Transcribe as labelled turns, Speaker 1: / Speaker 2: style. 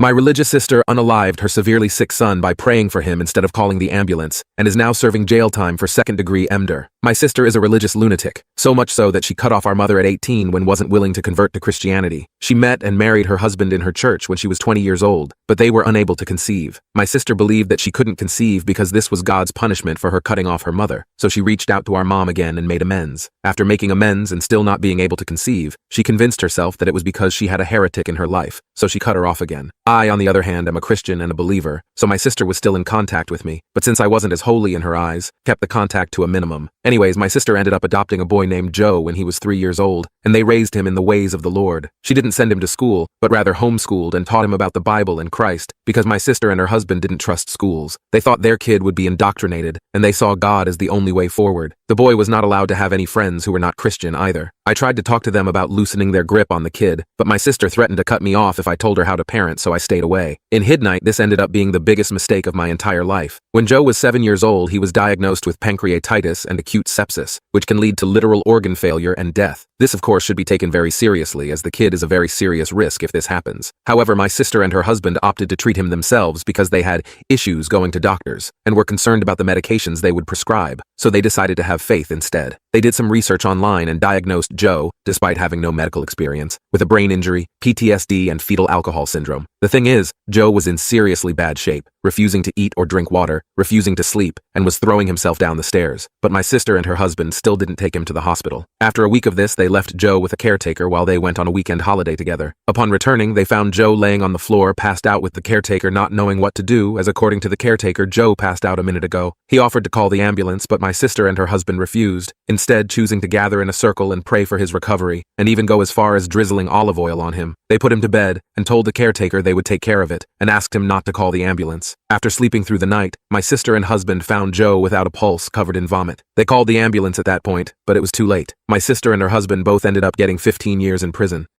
Speaker 1: My religious sister unalived her severely sick son by praying for him instead of calling the ambulance, and is now serving jail time for second-degree murder. My sister is a religious lunatic, so much so that she cut off our mother at 18 when wasn't willing to convert to Christianity. She met and married her husband in her church when she was 20 years old, but they were unable to conceive. My sister believed that she couldn't conceive because this was God's punishment for her cutting off her mother, so she reached out to our mom again and made amends. After making amends and still not being able to conceive, she convinced herself that it was because she had a heretic in her life, so she cut her off again. I, on the other hand, am a Christian and a believer, so my sister was still in contact with me, but since I wasn't as holy in her eyes, kept the contact to a minimum. Anyways, my sister ended up adopting a boy named Joe when he was 3 years old, and they raised him in the ways of the Lord. She didn't send him to school, but rather homeschooled and taught him about the Bible and Christ, because my sister and her husband didn't trust schools. They thought their kid would be indoctrinated, and they saw God as the only way forward. The boy was not allowed to have any friends who were not Christian either. I tried to talk to them about loosening their grip on the kid, but my sister threatened to cut me off if I told her how to parent, so I stayed away. In midnight, this ended up being the biggest mistake of my entire life. When Joe was 7 years old, he was diagnosed with pancreatitis and acute sepsis, which can lead to literal organ failure and death. This, of course, should be taken very seriously, as the kid is a very serious risk if this happens. However, my sister and her husband opted to treat him themselves because they had issues going to doctors and were concerned about the medications they would prescribe, so they decided to have faith instead. They did some research online and diagnosed Joe, despite having no medical experience, with a brain injury, PTSD, and fetal alcohol syndrome. The thing is, Joe was in seriously bad shape, refusing to eat or drink water, refusing to sleep, and was throwing himself down the stairs. But my sister and her husband still didn't take him to the hospital. After a week of this, they left Joe with a caretaker while they went on a weekend holiday together. Upon returning, they found Joe laying on the floor, passed out, with the caretaker not knowing what to do, as according to the caretaker, Joe passed out a minute ago. He offered to call the ambulance, but my sister and her husband refused, instead choosing to gather in a circle and pray for his recovery, and even go as far as drizzling olive oil on him. They put him to bed and told the caretaker they would take care of it, and asked him not to call the ambulance. After sleeping through the night, my sister and husband found Joe without a pulse, covered in vomit. They called the ambulance at that point, but it was too late. My sister and her husband both ended up getting 15 years in prison.